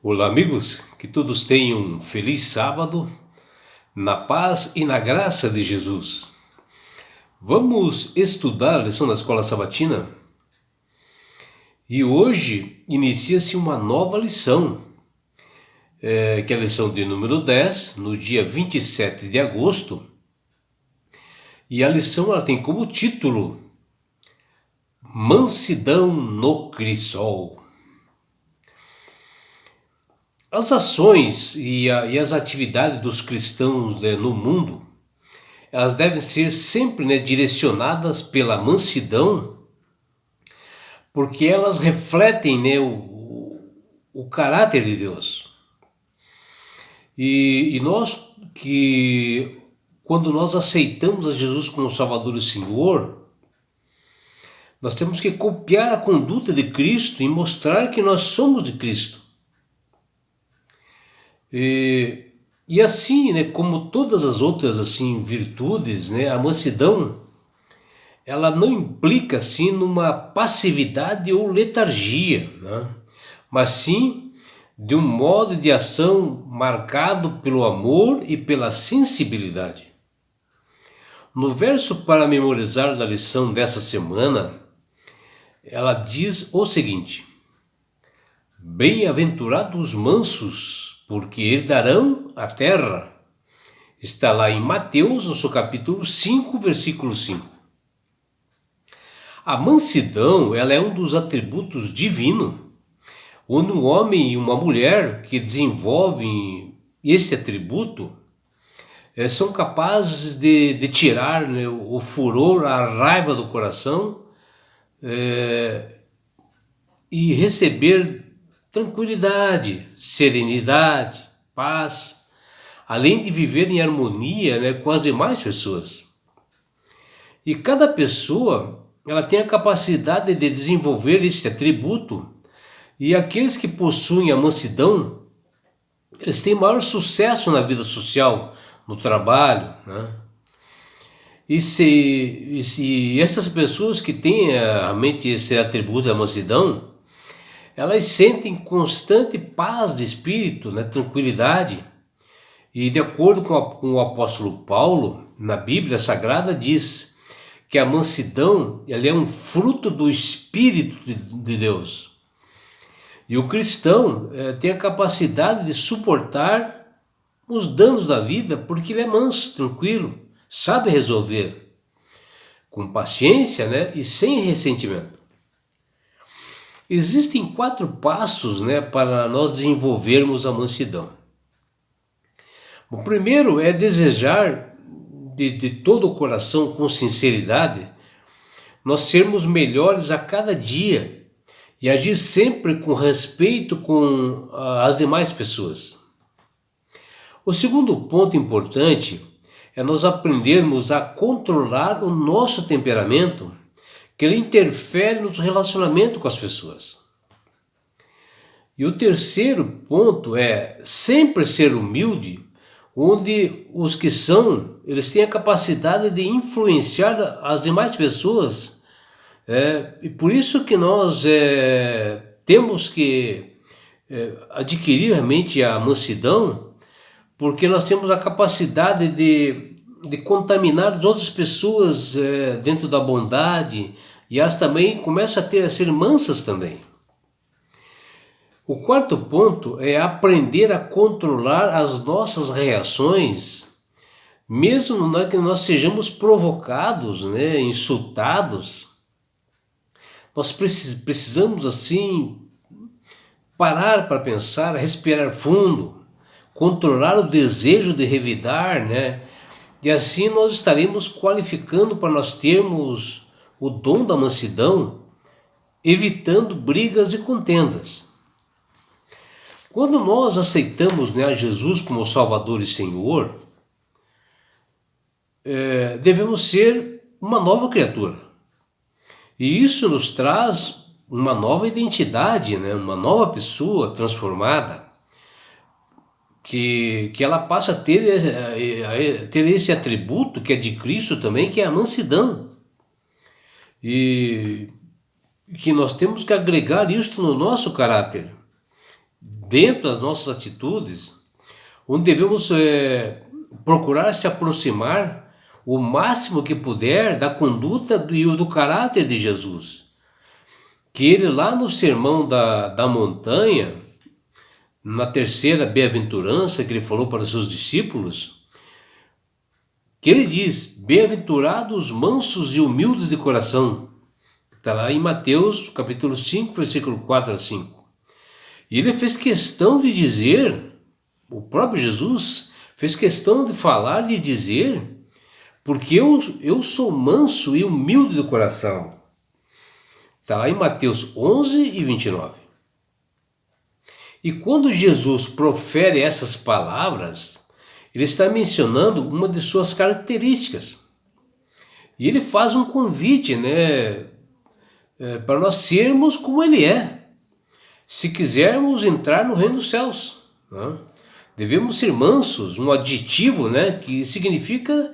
Olá, amigos, que todos tenham um feliz sábado, na paz e na graça de Jesus. Vamos estudar a lição da Escola Sabatina? E hoje inicia-se uma nova lição, que é a lição de número 10, no dia 27 de agosto. E a lição ela tem como título Mansidão no Crisol. As ações e as atividades dos cristãos no mundo, elas devem ser sempre direcionadas pela mansidão, porque elas refletem o caráter de Deus. E nós quando nós aceitamos a Jesus como Salvador e Senhor, nós temos que copiar a conduta de Cristo e mostrar que nós somos de Cristo. E assim, como todas as outras virtudes, a mansidão, ela não implica assim numa passividade ou letargia, mas sim de um modo de ação marcado pelo amor e pela sensibilidade. No verso para memorizar da lição dessa semana, ela diz o seguinte: Bem-aventurados os mansos, porque herdarão a terra. Está lá em Mateus, no seu capítulo 5, versículo 5. A mansidão, ela é um dos atributos divinos, onde um homem e uma mulher que desenvolvem esse atributo são capazes de tirar o furor, a raiva do coração e receber tranquilidade, serenidade, paz, além de viver em harmonia com as demais pessoas. E cada pessoa ela tem a capacidade de desenvolver esse atributo, e aqueles que possuem a mansidão, eles têm maior sucesso na vida social, no trabalho, E se essas pessoas que têm realmente esse atributo da mansidão, elas sentem constante paz de espírito, tranquilidade. E de acordo com o apóstolo Paulo, na Bíblia Sagrada diz que a mansidão ela é um fruto do Espírito de Deus. E o cristão tem a capacidade de suportar os danos da vida porque ele é manso, tranquilo, sabe resolver com paciência e sem ressentimento. Existem 4 passos para nós desenvolvermos a mansidão. O primeiro é desejar de todo o coração, com sinceridade, nós sermos melhores a cada dia e agir sempre com respeito com as demais pessoas. O segundo ponto importante é nós aprendermos a controlar o nosso temperamento, que ele interfere nos relacionamentos com as pessoas. E o terceiro ponto é sempre ser humilde, onde os que eles têm a capacidade de influenciar as demais pessoas. E por isso que nós temos que adquirir realmente a mansidão, porque nós temos a capacidade de contaminar as outras pessoas dentro da bondade, e elas também começam a ser mansas também. O quarto ponto é aprender a controlar as nossas reações, mesmo que nós sejamos provocados, insultados. Nós precisamos parar para pensar, respirar fundo, controlar o desejo de revidar, E assim nós estaremos qualificando para nós termos o dom da mansidão, evitando brigas e contendas. Quando nós aceitamos a Jesus como Salvador e Senhor, devemos ser uma nova criatura. E isso nos traz uma nova identidade, uma nova pessoa transformada, que ela passa a ter esse atributo que é de Cristo também, que é a mansidão. E que nós temos que agregar isto no nosso caráter, dentro das nossas atitudes, onde devemos procurar se aproximar o máximo que puder da conduta e do caráter de Jesus. Que ele lá no Sermão da Montanha, na terceira bem-aventurança que ele falou para os seus discípulos, que ele diz: bem-aventurados os mansos e humildes de coração. Está lá em Mateus capítulo 5, versículo 4 a 5. E ele fez questão de dizer, o próprio Jesus fez questão de falar, de dizer, porque eu sou manso e humilde de coração. Está lá em Mateus 11 e 29. E quando Jesus profere essas palavras, ele está mencionando uma de suas características. E ele faz um convite, para nós sermos como ele é, se quisermos entrar no reino dos céus. Devemos ser mansos, um adjetivo, que significa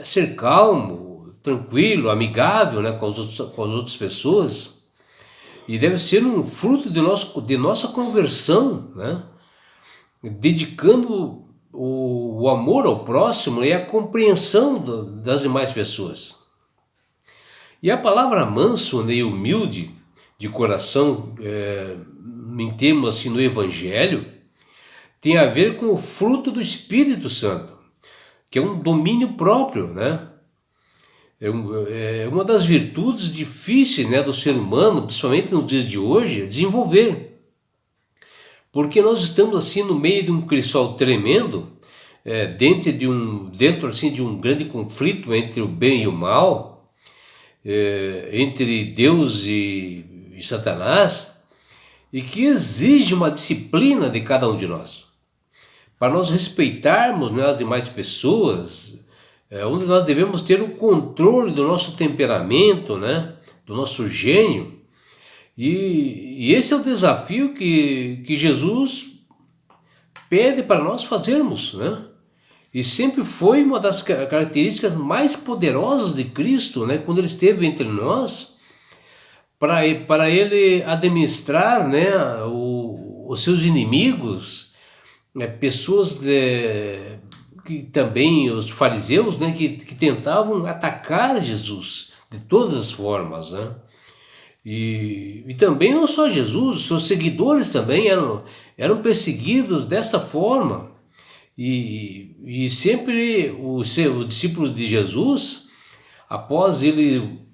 ser calmo, tranquilo, amigável, com as outras pessoas. E deve ser um fruto de nossa conversão, dedicando o amor ao próximo e a compreensão das demais pessoas. E a palavra manso e humilde de coração, em termos assim no Evangelho, tem a ver com o fruto do Espírito Santo, que é um domínio próprio, É uma das virtudes difíceis, do ser humano, principalmente nos dias de hoje, desenvolver. Porque nós estamos assim no meio de um crisol tremendo, dentro assim de um grande conflito entre o bem e o mal, entre Deus e Satanás, e que exige uma disciplina de cada um de nós. Para nós respeitarmos as demais pessoas, onde nós devemos ter o controle do nosso temperamento, do nosso gênio. E esse é o desafio que Jesus pede para nós fazermos, E sempre foi uma das características mais poderosas de Cristo, quando ele esteve entre nós, para ele administrar, os seus inimigos, pessoas que também os fariseus, que tentavam atacar Jesus de todas as formas, E também não só Jesus, seus seguidores também eram perseguidos dessa forma. E sempre os discípulos de Jesus, após ele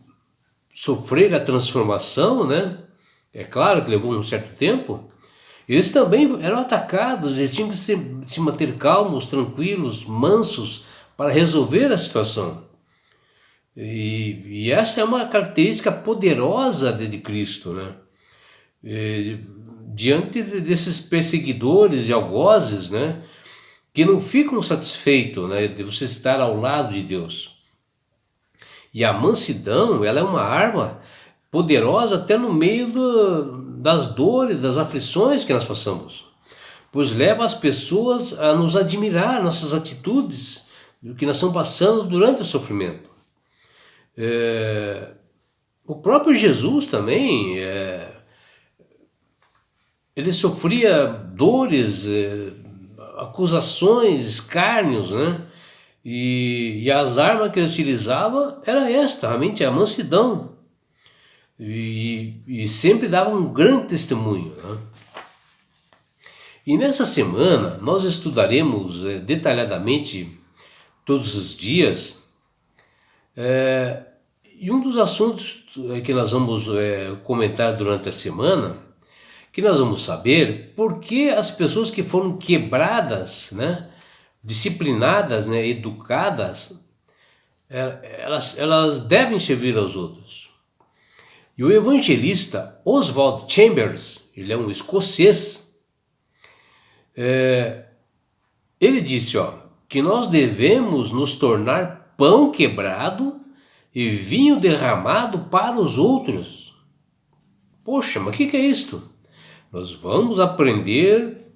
sofrer a transformação, é claro que levou um certo tempo, eles também eram atacados, eles tinham que se manter calmos, tranquilos, mansos, para resolver a situação. E essa é uma característica poderosa de Cristo, diante desses perseguidores e algozes, que não ficam satisfeitos, de você estar ao lado de Deus. E a mansidão, ela é uma arma poderosa até no meio das dores, das aflições que nós passamos, pois leva as pessoas a nos admirar, nossas atitudes, do que nós estamos passando durante o sofrimento. O próprio Jesus também, ele sofria dores, acusações, escárnios, e as armas que ele utilizava era realmente a mansidão, e sempre dava um grande testemunho. E nessa semana nós estudaremos detalhadamente todos os dias, e um dos assuntos que nós vamos comentar durante a semana, que nós vamos saber por que as pessoas que foram quebradas, disciplinadas, educadas, elas devem servir aos outros. E o evangelista Oswald Chambers, ele é um escocês, ele disse que nós devemos nos tornar pão quebrado e vinho derramado para os outros. Poxa, mas o que é isto? Nós vamos aprender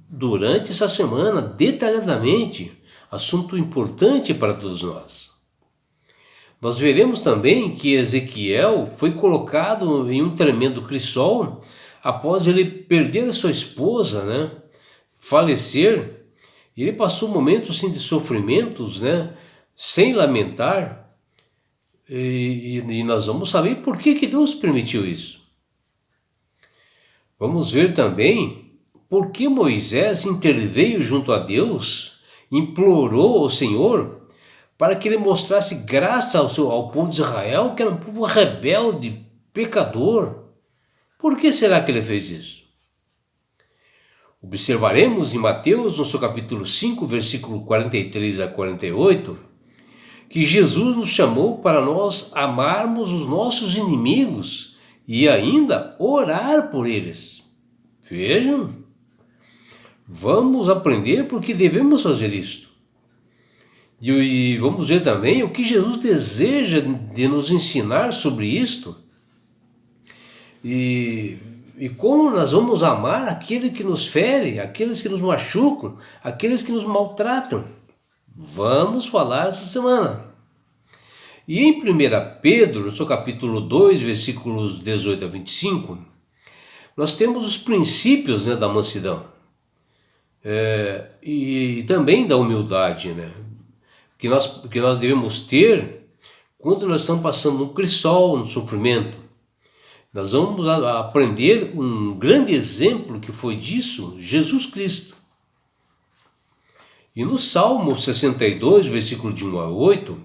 durante essa semana, detalhadamente, assunto importante para todos nós. Nós veremos também que Ezequiel foi colocado em um tremendo crisol, após ele perder a sua esposa, né, falecer, ele passou momentos assim, de sofrimentos, né, sem lamentar, e nós vamos saber por que Deus permitiu isso. Vamos ver também por que Moisés interveio junto a Deus, implorou ao Senhor para que ele mostrasse graça ao povo de Israel, que era um povo rebelde, pecador. Por que será que ele fez isso? Observaremos em Mateus, no seu capítulo 5, versículo 43 a 48, que Jesus nos chamou para nós amarmos os nossos inimigos e ainda orar por eles. Vejam, vamos aprender porque devemos fazer isto. E vamos ver também o que Jesus deseja de nos ensinar sobre isto. E como nós vamos amar aquele que nos fere, aqueles que nos machucam, aqueles que nos maltratam. Vamos falar essa semana. E em 1 Pedro, no seu capítulo 2, versículos 18 a 25, nós temos os princípios, né, da mansidão. E também da humildade, né, que nós devemos ter quando nós estamos passando um crisol, um sofrimento. Nós vamos aprender um grande exemplo que foi disso, Jesus Cristo. E no Salmo 62, versículo de 1 a 8,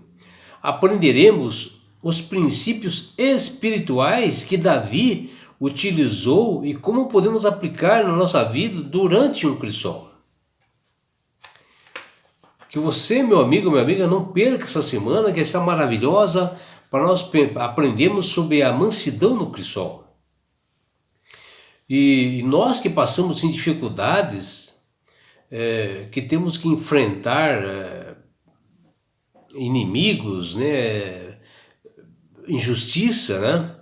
aprenderemos os princípios espirituais que Davi utilizou e como podemos aplicar na nossa vida durante um crisol. Que você, meu amigo, minha amiga, não perca essa semana, que essa maravilhosa, para nós aprendermos sobre a mansidão no crisol. E nós que passamos em dificuldades, que temos que enfrentar inimigos, né, injustiça, né,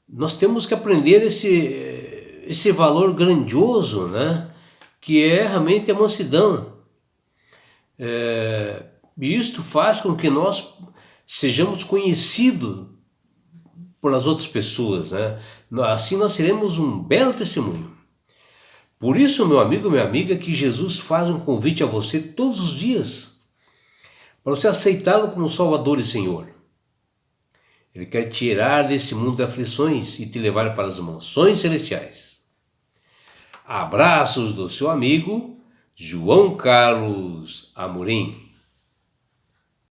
nós temos que aprender esse valor grandioso, né, que é realmente a mansidão. E isto faz com que nós sejamos conhecidos pelas outras pessoas, né? Assim nós seremos um belo testemunho. Por isso, meu amigo, minha amiga, que Jesus faz um convite a você todos os dias, para você aceitá-lo como Salvador e Senhor. Ele quer tirar desse mundo de aflições e te levar para as mansões celestiais. Abraços do seu amigo João Carlos Amorim.